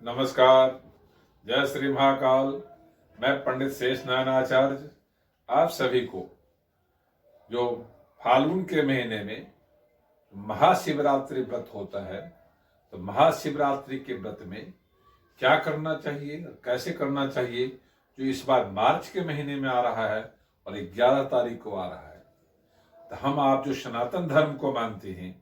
नमस्कार। जय श्री महाकाल। मैं पंडित शेष नारायण आचार्य आप सभी को जो फाल्गुन के महीने में महाशिवरात्रि व्रत होता है, तो महाशिवरात्रि के व्रत में क्या करना चाहिए और कैसे करना चाहिए, जो इस बार मार्च के महीने में आ रहा है और 11 तारीख को आ रहा है। तो हम आप जो सनातन धर्म को मानते हैं,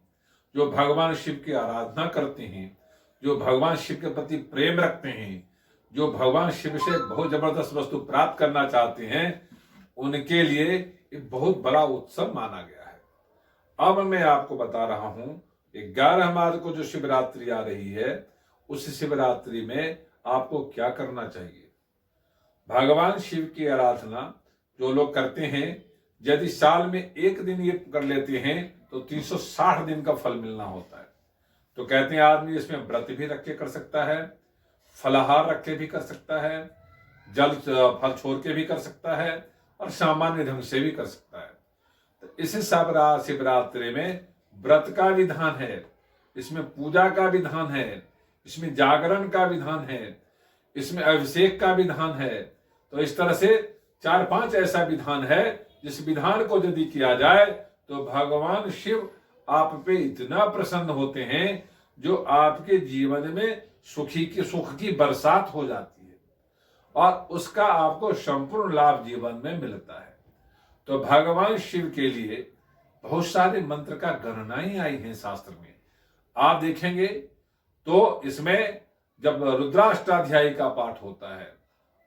जो भगवान शिव की आराधना करते हैं, जो भगवान शिव के प्रति प्रेम रखते हैं, जो भगवान शिव से बहुत जबरदस्त वस्तु प्राप्त करना चाहते हैं, उनके लिए एक बहुत बड़ा उत्सव माना गया है। अब मैं आपको बता रहा हूं 11 मार्च को जो शिवरात्रि आ रही है, उस शिवरात्रि में आपको क्या करना चाहिए। भगवान शिव की आराधना जो लोग करते हैं, यदि साल में एक दिन ये कर लेते हैं तो 360 दिन का फल मिलना होता है। तो कहते हैं आदमी इसमें व्रत भी रख के कर सकता है, फलाहार रख के भी कर सकता है, जल फल छोड़ के भी कर सकता है और सामान्य ढंग से भी कर सकता है। तो इस शिवरात्रि में व्रत का विधान है, इसमें पूजा का विधान है, इसमें जागरण का विधान है, इसमें अभिषेक का विधान है। तो इस तरह से 4-5 ऐसा विधान है, जिस विधान को यदि किया जाए तो भगवान शिव आप पे इतना प्रसन्न होते हैं, जो आपके जीवन में सुख की बरसात हो जाती है और उसका आपको संपूर्ण लाभ जीवन में मिलता है। तो भगवान शिव के लिए बहुत सारे मंत्र का गणनाएं आई हैं शास्त्र में। आप देखेंगे तो इसमें जब रुद्राष्टाध्यायी का पाठ होता है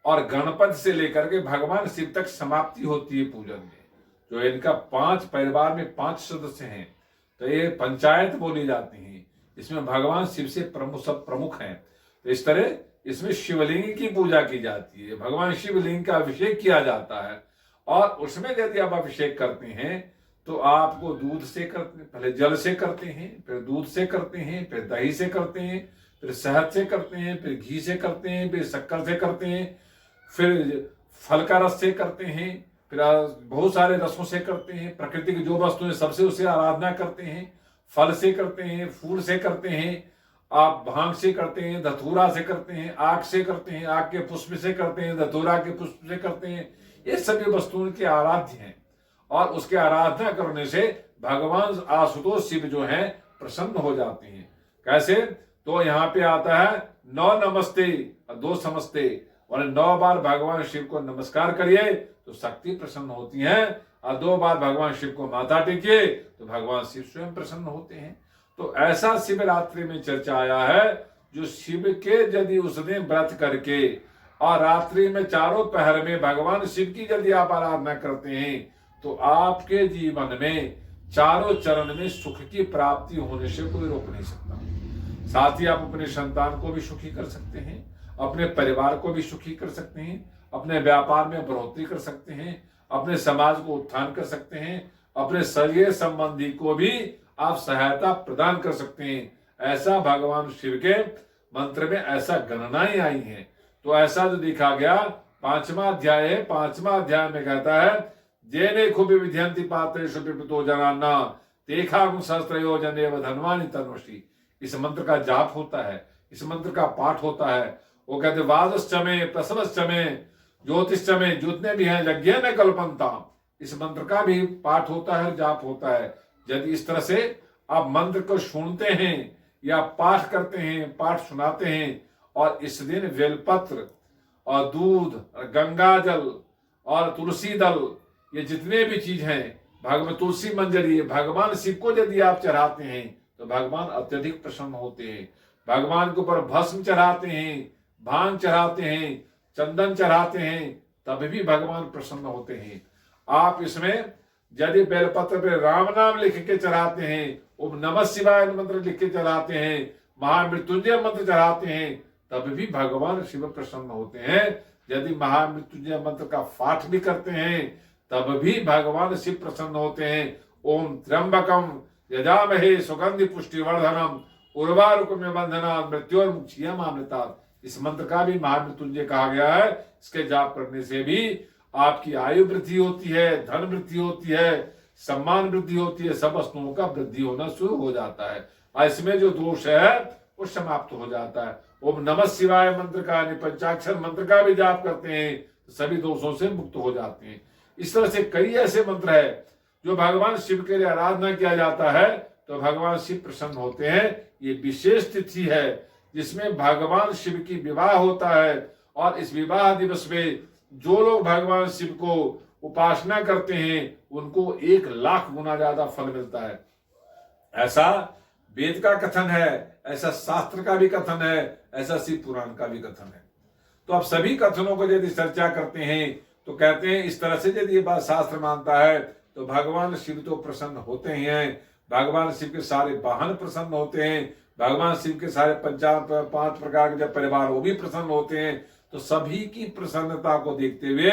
और गणपति से लेकर के भगवान शिव तक समाप्ति होती है पूजन में, जो इनका 5 परिवार में 5 सदस्य हैं, तो ये पंचायत बोली जाती है। इसमें भगवान शिव से प्रमुख हैं। तो इस तरह इसमें शिवलिंग की पूजा की जाती है, भगवान शिवलिंग का अभिषेक किया जाता है। और उसमें यदि आप अभिषेक करते हैं तो आपको दूध से करते हैं, पहले जल से करते हैं, फिर दूध से करते हैं, फिर दही से करते हैं, फिर शहद से करते हैं, फिर घी से करते हैं, फिर शक्कर से करते हैं, फिर फल का रस से करते हैं, फिर बहुत सारे रसों से करते हैं। प्रकृति की जो वस्तुएं सबसे उससे आराधना करते हैं। फल से करते हैं, फूल से करते हैं, आप भांग से करते हैं, धतूरा से करते हैं, आग से करते हैं, आग के पुष्प से करते हैं, धतूरा के पुष्प से करते हैं। ये सभी वस्तुओं के आराध्य हैं और उसके आराधना करने से भगवान आशुतोष शिव जो है प्रसन्न हो जाते हैं। कैसे? तो यहाँ पे आता है 9 नमस्ते और 2 समस्ते, और 9 बार भगवान शिव को नमस्कार करिए तो शक्ति प्रसन्न होती है, और 2 बार भगवान शिव को माथा टेकिए तो भगवान शिव स्वयं प्रसन्न होते हैं। तो ऐसा शिवरात्रि में चर्चा आया है, जो शिव के यदि उस दिन व्रत करके और रात्रि में चारों पहर में भगवान शिव की यदि आप आराधना करते हैं, तो आपके जीवन में चारों चरण में सुख की प्राप्ति होने से कोई रोक नहीं सकता। साथ ही आप अपने संतान को भी सुखी कर सकते हैं, अपने परिवार को भी सुखी कर सकते हैं, अपने व्यापार में बढ़ोतरी कर सकते हैं, अपने समाज को उत्थान कर सकते हैं, अपने शरीर संबंधी को भी आप सहायता प्रदान कर सकते हैं। ऐसा भगवान शिव के मंत्र में ऐसा गणनाएं आई हैं। तो ऐसा जो देखा गया 5वां अध्याय है, 5वां अध्याय में कहता है, जेने खुबि विध्यंति पात्रेषु पिबतो जनाना तेखागुं सहस्त्रयोजनेव धन्वानि तनुषि। इस मंत्र का जाप होता है, इस मंत्र का पाठ होता है। वो कहते वादश्चमे प्रसवश्चमे ज्योतिषचमे, जितने भी हैं यज्ञ में कल्पनता, इस मंत्र का भी पाठ होता है, जाप होता है। यदि इस तरह से आप मंत्र को सुनते हैं या पाठ करते हैं, पाठ सुनाते हैं, और इस दिन बेलपत्र और दूध और गंगा जल और तुलसी दल, ये जितने भी चीज हैं, भगवान तुलसी मंजरी, भगवान शिव को यदि आप चढ़ाते हैं तो भगवान अत्यधिक प्रसन्न होते हैं। भगवान के ऊपर भस्म चढ़ाते हैं, भांग चढ़ाते हैं, चंदन चढ़ाते हैं, तब भी भगवान प्रसन्न होते हैं। आप इसमें यदि बेलपत्र पे राम नाम लिख के चढ़ाते हैं, ओम नमः शिवाय मंत्र लिख के चढ़ाते हैं, महामृत्युंजय मंत्र चढ़ाते हैं, तब भी भगवान शिव प्रसन्न होते हैं। यदि महामृत्युंजय मंत्र का पाठ भी करते हैं, तब भी भगवान शिव प्रसन्न होते हैं। ओम त्र्यंबकम यजामहे सुगंधि पुष्टिवर्धनम उर्वारुकम बंधनात् मृत्योर्मुक्षीयमामृतात्। इस मंत्र का भी महामृत्युंजय कहा गया है। इसके जाप करने से भी आपकी आयु वृद्धि होती है, धन वृद्धि होती है, सम्मान वृद्धि होती है, सब वस्तुओं का वृद्धि होना शुरू हो जाता है। और इसमें जो दोष है वो समाप्त हो जाता है। ओम नमः शिवाय मंत्र का, पंचाक्षर मंत्र का भी जाप करते हैं तो सभी दोषों से मुक्त हो जाते हैं। इस तरह से कई ऐसे मंत्र है जो भगवान शिव के लिए आराधना किया जाता है तो भगवान शिव प्रसन्न होते हैं। ये विशेष तिथि है जिसमें भगवान शिव की विवाह होता है और इस विवाह दिवस में जो लोग भगवान शिव को उपासना करते हैं उनको 1 लाख गुना ज्यादा फल मिलता है। ऐसा वेद का कथन है, ऐसा शास्त्र का भी कथन है, ऐसा शिव पुराण का भी कथन है। तो अब सभी कथनों को यदि चर्चा करते हैं तो कहते हैं इस तरह से यदि ये बात शास्त्र मानता है तो भगवान शिव तो प्रसन्न होते ही हैं, भगवान शिव के सारे वाहन प्रसन्न होते हैं, भगवान शिव के सारे 5 प्रकार के जब परिवार वो भी प्रसन्न होते हैं। तो सभी की प्रसन्नता को देखते हुए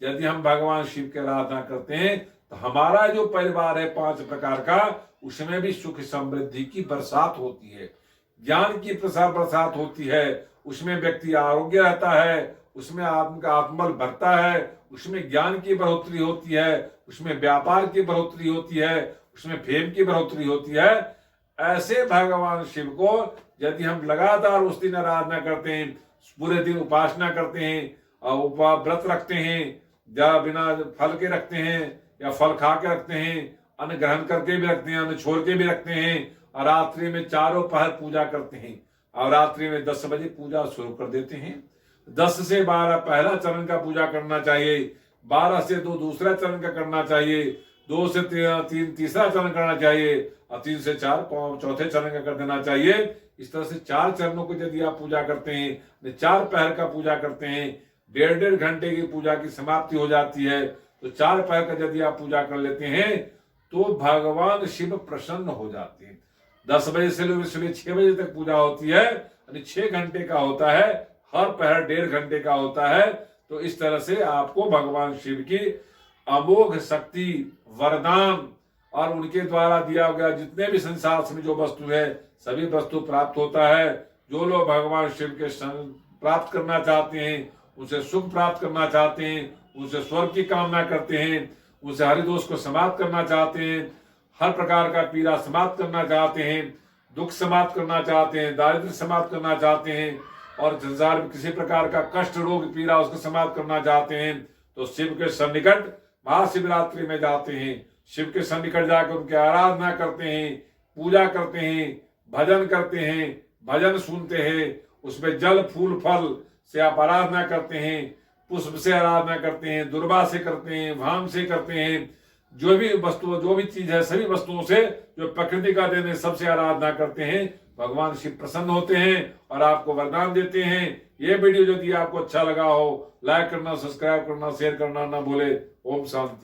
यदि हम भगवान शिव की आराधना करते हैं तो हमारा जो परिवार है 5 प्रकार का, उसमें भी सुख समृद्धि की बरसात होती है, ज्ञान की बरसात होती है, उसमें व्यक्ति आरोग्य रहता है, उसमें आत्मबल बढ़ता है, उसमें ज्ञान की बढ़ोतरी होती है, उसमें व्यापार की बढ़ोतरी होती है, उसमें फेम की बढ़ोतरी होती है। ऐसे भगवान शिव को यदि हम लगातार उस दिन आराधना करते हैं, पूरे दिन उपासना करते हैं और व्रत रखते हैं या बिना फल के रखते हैं या फल खा के रखते हैं, अन्न ग्रहण करके भी रखते हैं, अन्न छोड़ के भी रखते हैं और रात्रि में चारों पहर पूजा करते हैं और रात्रि में 10 बजे पूजा शुरू कर देते हैं। 10 से 12 पहला चरण का पूजा करना चाहिए, 12 से 2 दूसरा चरण का करना चाहिए, 2 से 3 तीसरा चरण करना चाहिए और 3 से 4 चौथे चरण का कर देना चाहिए। इस तरह से 4 चरणों को यदि आप पूजा करते हैं, 4 पहर का पूजा करते हैं, 1.5 घंटे की पूजा की समाप्ति हो जाती है। तो 4 पहर का यदि आप पूजा कर लेते हैं तो भगवान शिव प्रसन्न हो जाते हैं। 10 बजे से लेकर सुबह 6 बजे तक पूजा होती है, यानी 6 घंटे का होता है, हर पहर 1.5 घंटे का होता है। तो इस तरह से आपको भगवान शिव की अमोघ शक्ति, वरदान और उनके द्वारा दिया गया जितने भी संसार में जो वस्तु है सभी वस्तु प्राप्त होता है। जो लोग भगवान शिव के प्राप्त करना चाहते हैं, उनसे सुख प्राप्त करना चाहते हैं, उनसे स्वर्ग की कामना करते हैं, उनसे हरिदोष को समाप्त करना चाहते हैं, हर प्रकार का पीड़ा समाप्त करना चाहते हैं, दुख समाप्त करना चाहते हैं, दारिद्र्य समाप्त करना चाहते हैं और संसार में किसी प्रकार का कष्ट, रोग, पीड़ा उसको समाप्त करना चाहते हैं तो शिव के सन्निकट महाशिवरात्रि में जाते हैं। शिव के सन्निकट जाकर उनकी आराधना करते हैं, पूजा करते हैं, भजन करते हैं, भजन सुनते हैं, उसमें जल फूल फल से आप आराधना करते हैं, पुष्प से आराधना करते हैं, दुर्वा से करते हैं, भांग से करते हैं, जो भी वस्तु जो भी चीज है सभी वस्तुओं से जो प्रकृति का देने सबसे आराधना करते हैं। भगवान शिव प्रसन्न होते हैं और आपको वरदान देते हैं। ये वीडियो यदि आपको अच्छा लगा हो लाइक करना, सब्सक्राइब करना, शेयर करना ना भूले। ओम शांति।